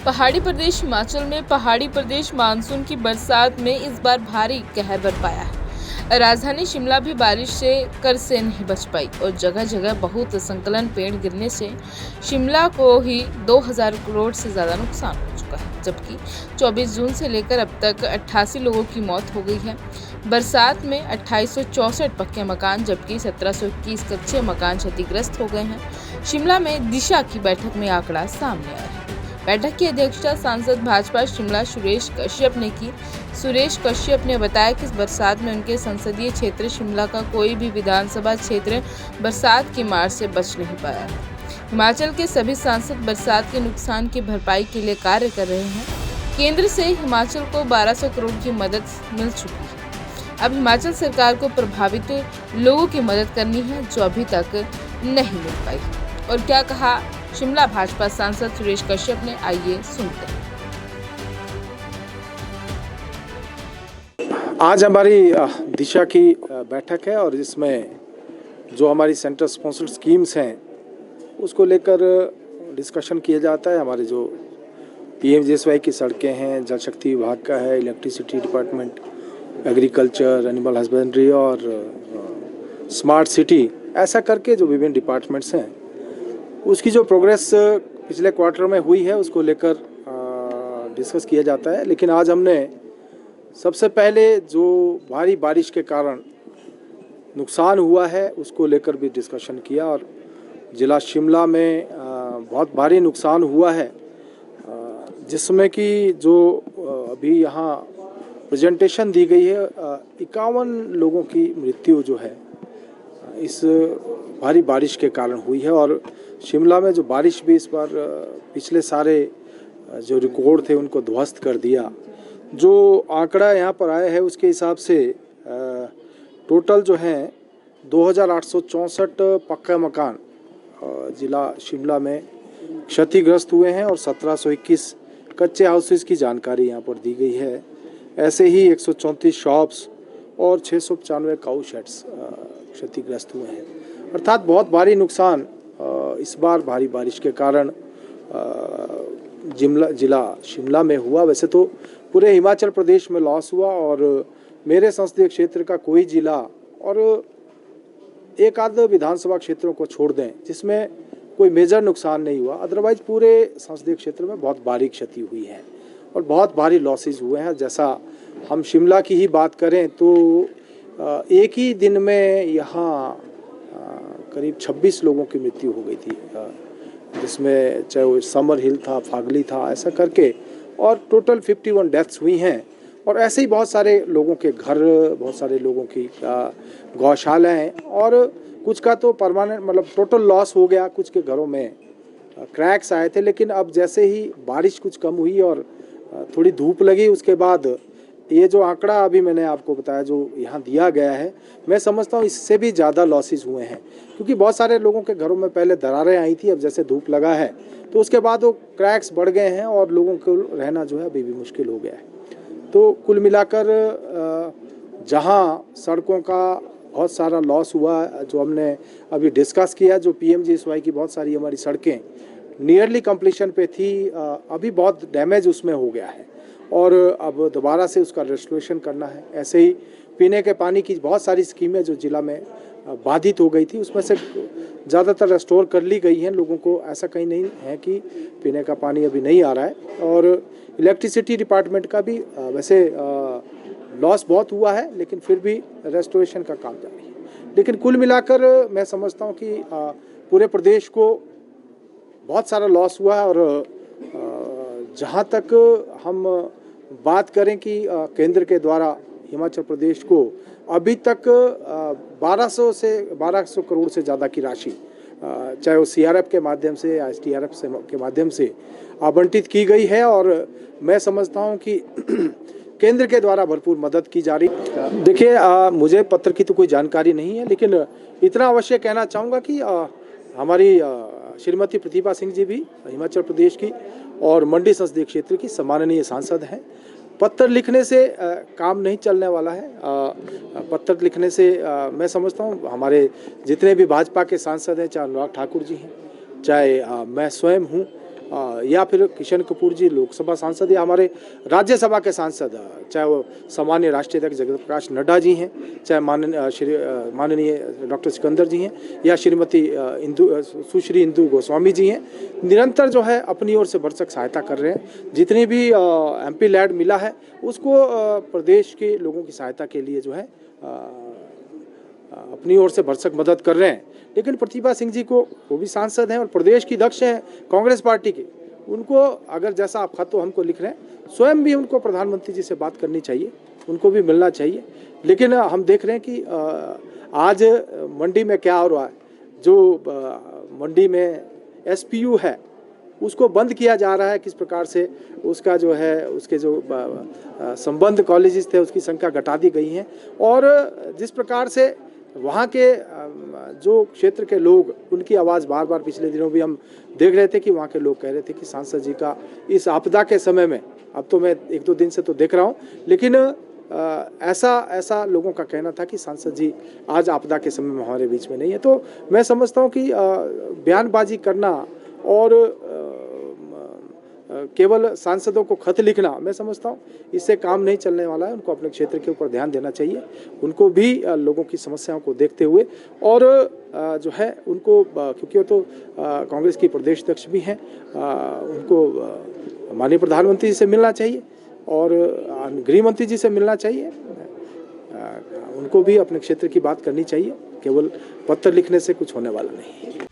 पहाड़ी प्रदेश हिमाचल में पहाड़ी प्रदेश मानसून की बरसात में इस बार भारी कहर बरपाया है। राजधानी शिमला भी बारिश से कर से नहीं बच पाई और जगह जगह बहुत संकलन पेड़ गिरने से शिमला को ही 2000 करोड़ से ज्यादा नुकसान हो चुका है, जबकि 24 जून से लेकर अब तक 88 लोगों की मौत हो गई है। बरसात में 2864 पक्के मकान जबकि 1721 कच्चे मकान क्षतिग्रस्त हो गए हैं। शिमला में दिशा की बैठक में आंकड़ा सामने आया है। बैठक की अध्यक्षता सांसद भाजपा शिमला सुरेश कश्यप ने की। सुरेश कश्यप ने बताया कि इस बरसात में उनके संसदीय क्षेत्र शिमला का कोई भी विधानसभा क्षेत्र बरसात की मार से बच नहीं पाया है। हिमाचल के सभी सांसद बरसात के नुकसान की भरपाई के लिए कार्य कर रहे हैं। केंद्र से हिमाचल को 1200 करोड़ की मदद मिल चुकी है। अब हिमाचल सरकार को प्रभावित लोगों की मदद करनी है जो अभी तक नहीं मिल पाई। और क्या कहा शिमला भाजपा सांसद सुरेश कश्यप ने, आइए सुनते हैं। आज हमारी दिशा की बैठक है और इसमें जो हमारी सेंटर स्पॉन्सर्ड स्कीम्स हैं उसको लेकर डिस्कशन किया जाता है। हमारे जो PMJSY की सड़कें हैं, जल शक्ति विभाग का है, electricity department, agriculture, animal husbandry और स्मार्ट सिटी, ऐसा करके जो विभिन्न डिपार्टमेंट्स हैं उसकी जो प्रोग्रेस पिछले क्वार्टर में हुई है उसको लेकर डिस्कस किया जाता है। लेकिन आज हमने सबसे पहले जो भारी बारिश के कारण नुकसान हुआ है उसको लेकर भी डिस्कशन किया और ज़िला शिमला में बहुत भारी नुकसान हुआ है, जिसमें कि जो अभी यहाँ प्रेजेंटेशन दी गई है 51 लोगों की मृत्यु जो है इस भारी बारिश के कारण हुई है। और शिमला में जो बारिश भी इस बार पिछले सारे जो रिकॉर्ड थे उनको ध्वस्त कर दिया। जो आंकड़ा यहाँ पर आया है उसके हिसाब से टोटल जो है 2864 पक्का मकान ज़िला शिमला में क्षतिग्रस्त हुए हैं और 1721 कच्चे हाउसेस की जानकारी यहाँ पर दी गई है। ऐसे ही 134 शॉप्स और 695 काऊ शेड्स क्षतिग्रस्त हुए हैं। अर्थात बहुत भारी नुकसान इस बार भारी बारिश के कारण ज़िला शिमला में हुआ। वैसे तो पूरे हिमाचल प्रदेश में लॉस हुआ और मेरे संसदीय क्षेत्र का कोई जिला और एक आध विधानसभा क्षेत्रों को छोड़ दें जिसमें कोई मेजर नुकसान नहीं हुआ, अदरवाइज पूरे संसदीय क्षेत्र में बहुत भारी क्षति हुई है और बहुत भारी लॉसेस हुए हैं। जैसा हम शिमला की ही बात करें तो एक ही दिन में यहाँ करीब 26 लोगों की मृत्यु हो गई थी, जिसमें चाहे वो समर हिल था, फागली था, ऐसा करके, और टोटल 51 डेथ्स हुई हैं। और ऐसे ही बहुत सारे लोगों के घर, बहुत सारे लोगों की गौशालाएँ और कुछ का तो परमानेंट मतलब टोटल लॉस हो गया। कुछ के घरों में क्रैक्स आए थे, लेकिन अब जैसे ही बारिश कुछ कम हुई और थोड़ी धूप लगी उसके बाद ये जो आंकड़ा अभी मैंने आपको बताया जो यहाँ दिया गया है, मैं समझता हूँ इससे भी ज़्यादा लॉसेस हुए हैं, क्योंकि बहुत सारे लोगों के घरों में पहले दरारें आई थी, अब जैसे धूप लगा है तो उसके बाद वो क्रैक्स बढ़ गए हैं और लोगों को रहना जो है अभी भी मुश्किल हो गया है। तो कुल मिलाकर जहाँ सड़कों का बहुत सारा लॉस हुआ, जो हमने अभी डिस्कस किया, जो PMJSY की बहुत सारी हमारी सड़कें नियरली कंप्लीशन पे थी, अभी बहुत डैमेज उसमें हो गया है और अब दोबारा से उसका रेस्टोरेशन करना है। ऐसे ही पीने के पानी की बहुत सारी स्कीमें जो ज़िला में बाधित हो गई थी उसमें से ज़्यादातर रेस्टोर कर ली गई हैं। लोगों को ऐसा कहीं नहीं है कि पीने का पानी अभी नहीं आ रहा है। और इलेक्ट्रिसिटी डिपार्टमेंट का भी वैसे लॉस बहुत हुआ है, लेकिन फिर भी रेस्टोरेशन का काम जारी है। लेकिन कुल मिलाकर मैं समझता हूँ कि पूरे प्रदेश को बहुत सारा लॉस हुआ है। और जहाँ तक हम बात करें कि केंद्र के द्वारा हिमाचल प्रदेश को अभी तक 1200 करोड़ से ज़्यादा की राशि, चाहे वो CRF के माध्यम से या SDRF के माध्यम से आवंटित की गई है। और मैं समझता हूँ कि केंद्र के द्वारा भरपूर मदद की जा रही। देखिए, मुझे पत्र की तो कोई जानकारी नहीं है, लेकिन इतना अवश्य कहना चाहूँगा कि हमारी श्रीमती प्रतिभा सिंह जी भी हिमाचल प्रदेश की और मंडी संसदीय क्षेत्र की सम्माननीय सांसद हैं। पत्र लिखने से काम नहीं चलने वाला है। पत्र लिखने से मैं समझता हूँ हमारे जितने भी भाजपा के सांसद हैं, चाहे अनुराग ठाकुर जी हैं, चाहे मैं स्वयं हूँ, या फिर किशन कपूर जी लोकसभा सांसद या हमारे राज्यसभा के सांसद, चाहे वो सामान्य राष्ट्रीय अध्यक्ष जगत प्रकाश नड्डा जी हैं, चाहे माननीय डॉक्टर सिकंदर जी हैं, या श्रीमती सुश्री इंदु गोस्वामी जी हैं, निरंतर जो है अपनी ओर से भरसक सहायता कर रहे हैं। जितनी भी MP लैड मिला है उसको प्रदेश के लोगों की सहायता के लिए जो है अपनी ओर से भरसक मदद कर रहे हैं। लेकिन प्रतिभा सिंह जी को, वो भी सांसद हैं और प्रदेश की अध्यक्ष हैं कांग्रेस पार्टी के, उनको अगर जैसा आप खत तो हमको लिख रहे हैं, स्वयं भी उनको प्रधानमंत्री जी से बात करनी चाहिए, उनको भी मिलना चाहिए। लेकिन हम देख रहे हैं कि आज मंडी में क्या हो रहा है, जो मंडी में SPU है उसको बंद किया जा रहा है, किस प्रकार से उसका जो है उसके जो संबंध कॉलेजेस थे उसकी संख्या घटा दी गई है, और जिस प्रकार से वहाँ के जो क्षेत्र के लोग, उनकी आवाज़ बार बार पिछले दिनों भी हम देख रहे थे कि वहाँ के लोग कह रहे थे कि सांसद जी का इस आपदा के समय में, अब तो मैं 1-2 दिन से तो देख रहा हूँ, लेकिन ऐसा लोगों का कहना था कि सांसद जी आज आपदा के समय में हमारे बीच में नहीं है। तो मैं समझता हूँ कि बयानबाजी करना और केवल सांसदों को खत लिखना, मैं समझता हूँ इससे काम नहीं चलने वाला है। उनको अपने क्षेत्र के ऊपर ध्यान देना चाहिए, उनको भी लोगों की समस्याओं को देखते हुए, और जो है उनको, क्योंकि वो तो कांग्रेस की प्रदेश अध्यक्ष भी हैं, उनको माननीय प्रधानमंत्री जी से मिलना चाहिए और गृह मंत्री जी से मिलना चाहिए। उनको भी अपने क्षेत्र की बात करनी चाहिए, केवल पत्र लिखने से कुछ होने वाला नहीं।